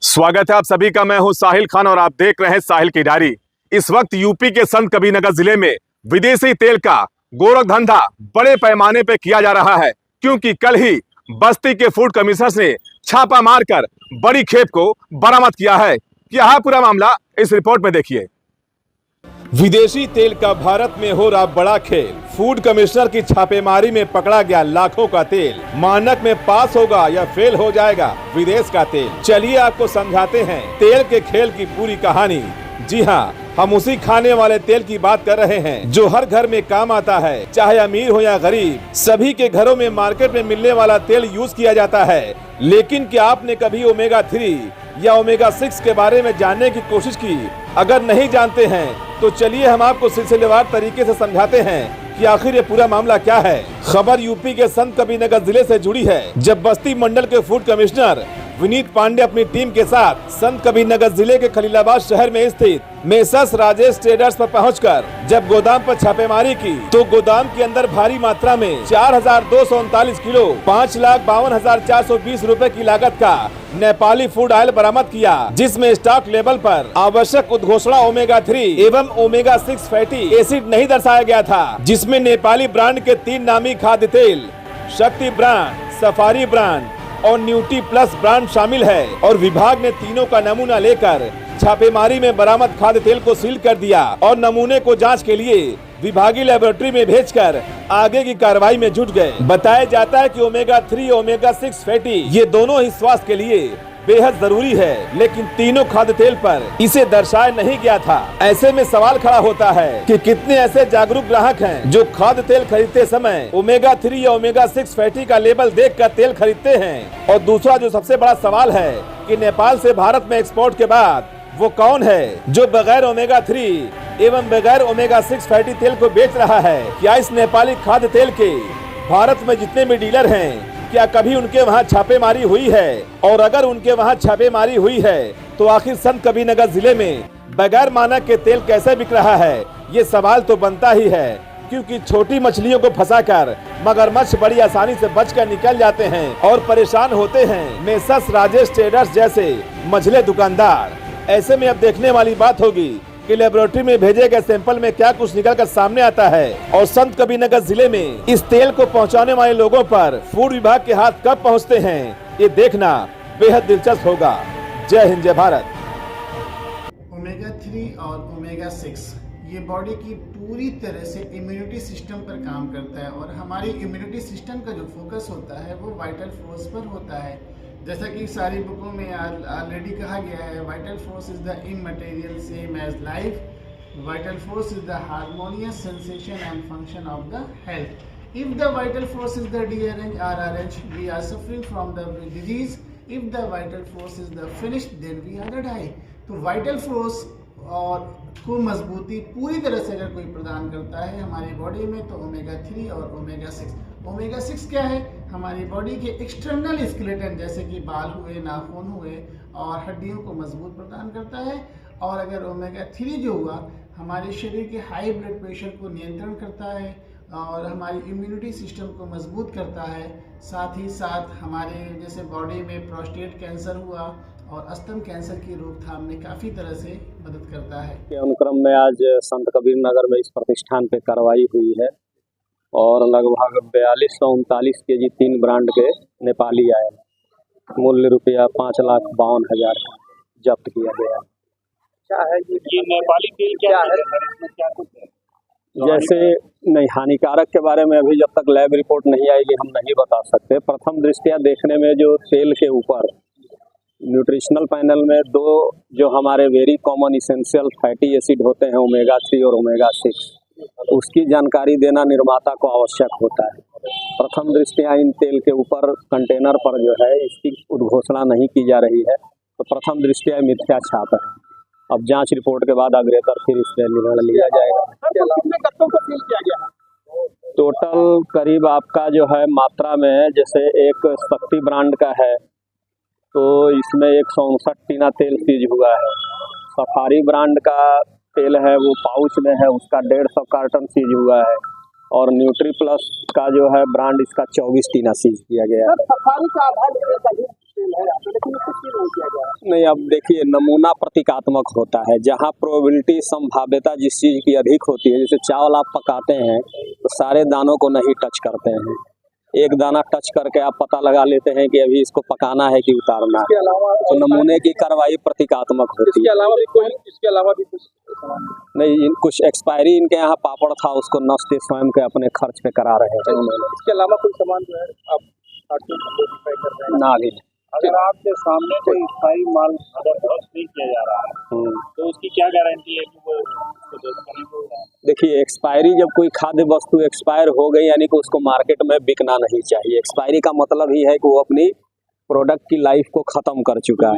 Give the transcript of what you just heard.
स्वागत है आप सभी का। मैं हूं साहिल खान और आप देख रहे हैं साहिल की डायरी। इस वक्त यूपी के संत कबीरनगर जिले में विदेशी तेल का गोरख धंधा बड़े पैमाने पर किया जा रहा है, क्योंकि कल ही बस्ती के फूड कमिश्नर ने छापा मारकर बड़ी खेप को बरामद किया है। क्या है पूरा मामला, इस रिपोर्ट में देखिए। विदेशी तेल का भारत में हो रहा बड़ा खेल। फूड कमिश्नर की छापेमारी में पकड़ा गया लाखों का तेल। मानक में पास होगा या फेल हो जाएगा विदेश का तेल। चलिए आपको समझाते हैं तेल के खेल की पूरी कहानी। जी हाँ, हम उसी खाने वाले तेल की बात कर रहे हैं जो हर घर में काम आता है, चाहे अमीर हो या गरीब। सभी के घरों में मार्केट में मिलने वाला तेल यूज किया जाता है। लेकिन क्या आपने कभी ओमेगा 3 या ओमेगा 6 के बारे में जानने की कोशिश की? अगर नहीं जानते हैं तो चलिए हम आपको सिलसिलेवार तरीके से समझाते हैं कि आखिर ये पूरा मामला क्या है। खबर यूपी के संत कबीरनगर जिले से जुड़ी है, जब बस्ती मंडल के फूड कमिश्नर विनीत पांडे अपनी टीम के साथ संत कबीरनगर जिले के खलीलाबाद शहर में स्थित मेसर्स राजेश ट्रेडर्स पर पहुंचकर जब गोदाम पर छापेमारी की तो गोदाम के अंदर भारी मात्रा में 4239 किलो 5,52,420 रुपए की लागत का नेपाली फूड ऑयल बरामद किया, जिसमें स्टॉक लेबल पर आवश्यक उद्घोषणा ओमेगा 3 एवं ओमेगा 6 फैटी एसिड नहीं दर्शाया गया था, जिसमें नेपाली ब्रांड के 3 नामी खाद्य तेल शक्ति ब्रांड, सफारी ब्रांड और न्यूट्री प्लस ब्रांड शामिल है। और विभाग ने तीनों का नमूना लेकर छापेमारी में बरामद खाद्य तेल को सील कर दिया और नमूने को जांच के लिए विभागीय लेबोरेटरी में भेजकर आगे की कार्रवाई में जुट गए। बताया जाता है कि ओमेगा 3 ओमेगा 6 फैटी ये दोनों ही स्वास्थ्य के लिए बेहद जरूरी है, लेकिन तीनों खाद्य तेल पर इसे दर्शाया नहीं गया था। ऐसे में सवाल खड़ा होता है कि कितने ऐसे जागरूक ग्राहक हैं जो खाद्य तेल खरीदते समय ओमेगा 3 या ओमेगा 6 फैटी का लेबल देखकर तेल खरीदते हैं। और दूसरा जो सबसे बड़ा सवाल है कि नेपाल से भारत में एक्सपोर्ट के बाद वो कौन है जो बगैर ओमेगा 3 एवं बगैर ओमेगा 6 फैटी तेल को बेच रहा है? क्या इस नेपाली खाद्य तेल के भारत में जितने भी डीलर हैं, क्या कभी उनके वहां छापेमारी हुई है? और अगर उनके वहां छापेमारी हुई है तो आखिर संत कबीरनगर जिले में बगैर मानक के तेल कैसे बिक रहा है? ये सवाल तो बनता ही है, क्योंकि छोटी मछलियों को फंसाकर मगरमच्छ बड़ी आसानी से बचकर निकल जाते हैं और परेशान होते हैं मेसर्स राजेश ट्रेडर्स जैसे मझले दुकानदार। ऐसे में अब देखने वाली बात होगी कि लेबोरेटरी में भेजे गए सैंपल में क्या कुछ निकल कर सामने आता है और संत कबीरनगर जिले में इस तेल को पहुंचाने वाले लोगों पर फूड विभाग के हाथ कब पहुंचते हैं, ये देखना बेहद दिलचस्प होगा। जय हिंद, जय भारत। ओमेगा 3 और ओमेगा 6 ये बॉडी की पूरी तरह से इम्यूनिटी सिस्टम पर काम करता है, और हमारी इम्यूनिटी सिस्टम का जो फोकस होता है वो वाइटल फोर्स पर होता है। जैसा कि सारी बुकों में ऑलरेडी कहा गया है, vital force is the immaterial same as life, vital force is the harmonious sensation and function of the health. If the vital force is the derange or arrange, we are suffering from the disease. If the vital force is the finished, then we are the die. तो vital force और को मजबूती पूरी तरह से अगर कोई प्रदान करता है हमारी बॉडी में तो ओमेगा 3 और ओमेगा 6। ओमेगा 6 क्या है? हमारी बॉडी के एक्सटर्नल स्केलेटन जैसे कि बाल हुए, नाखून हुए और हड्डियों को मजबूत प्रदान करता है। और अगर ओमेगा 3 जो हुआ हमारे शरीर के हाई ब्लड प्रेशर को नियंत्रण करता है और हमारी इम्यूनिटी सिस्टम को मजबूत करता है। साथ ही साथ हमारे जैसे बॉडी में प्रोस्टेट कैंसर हुआ और स्तन कैंसर की रोकथाम में काफ़ी तरह से मदद करता है। के अनुक्रम में आज संत कबीरनगर में इस प्रतिष्ठान पे कार्रवाई हुई है और लगभग 4239 केजी 3 ब्रांड के नेपाली आयल, मूल्य रुपया 5,52,000 का जब्त किया गया। क्या है ये नेपाली तेल क्या है? इसमें क्या कुछ है? जैसे नहीं, हानिकारक के बारे में अभी जब तक लैब रिपोर्ट नहीं आएगी हम नहीं बता सकते। प्रथम दृष्टया देखने में जो तेल के ऊपर न्यूट्रिशनल पैनल में 2 जो हमारे very common essential fatty acid होते हैं ओमेगा 3 और ओमेगा 6, उसकी जानकारी देना निर्माता को आवश्यक होता है। प्रथम दृष्टया इन तेल के ऊपर कंटेनर पर जो है इसकी उद्घोषणा नहीं की जा रही है, तो प्रथम दृष्टया मिथ्या छाप है। अब जांच रिपोर्ट के बाद अग्रेतर फिर इस पर निर्णय लिया जाएगा। कितने कट्टों का सील किया गया? टोटल करीब आपका जो है मात्रा में, जैसे एक शक्ति ब्रांड का है तो इसमें 159 टीना तेल सीज हुआ है। सफारी ब्रांड का तेल है वो पाउच में है, उसका 150 कार्टन सीज हुआ है। और न्यूट्री प्लस का जो है ब्रांड, इसका 24 टीना सीज किया गया है। सफारी का आधार तेल है, लेकिन इसको सील नहीं किया गया। नहीं, अब देखिए, नमूना प्रतीकात्मक होता है। जहाँ प्रोबेबिलिटी संभाव्यता जिस चीज़ की अधिक होती है, जैसे चावल आप पकाते हैं तो सारे दानों को नहीं टच करते हैं, एक दाना टच करके आप पता लगा लेते हैं कि अभी इसको पकाना है कि उतारना है। तो नमूने की कार्रवाई प्रतीकात्मक होती है। इसके अलावा भी कुछ नहीं, कुछ एक्सपायरी इनके यहाँ पापड़ था, उसको नस्ते स्वयं के अपने खर्च पे करा रहे हैं उन्होंने। इसके अलावा कोई सामान जो है आप वेरीफाई कर रहे हैं? ना भी। अगर आपके सामने कोई स्थायी माल अगर ध्वस्त नहीं किया जा रहा है तो उसकी क्या गारंटी है कि वो उसको ध्वस्त करेंगे? देखिए, एक्सपायरी, जब कोई खाद्य वस्तु एक्सपायर हो गई यानी कि उसको मार्केट में बिकना नहीं चाहिए। एक्सपायरी का मतलब ही है कि वो अपनी प्रोडक्ट की लाइफ को ख़त्म कर चुका है।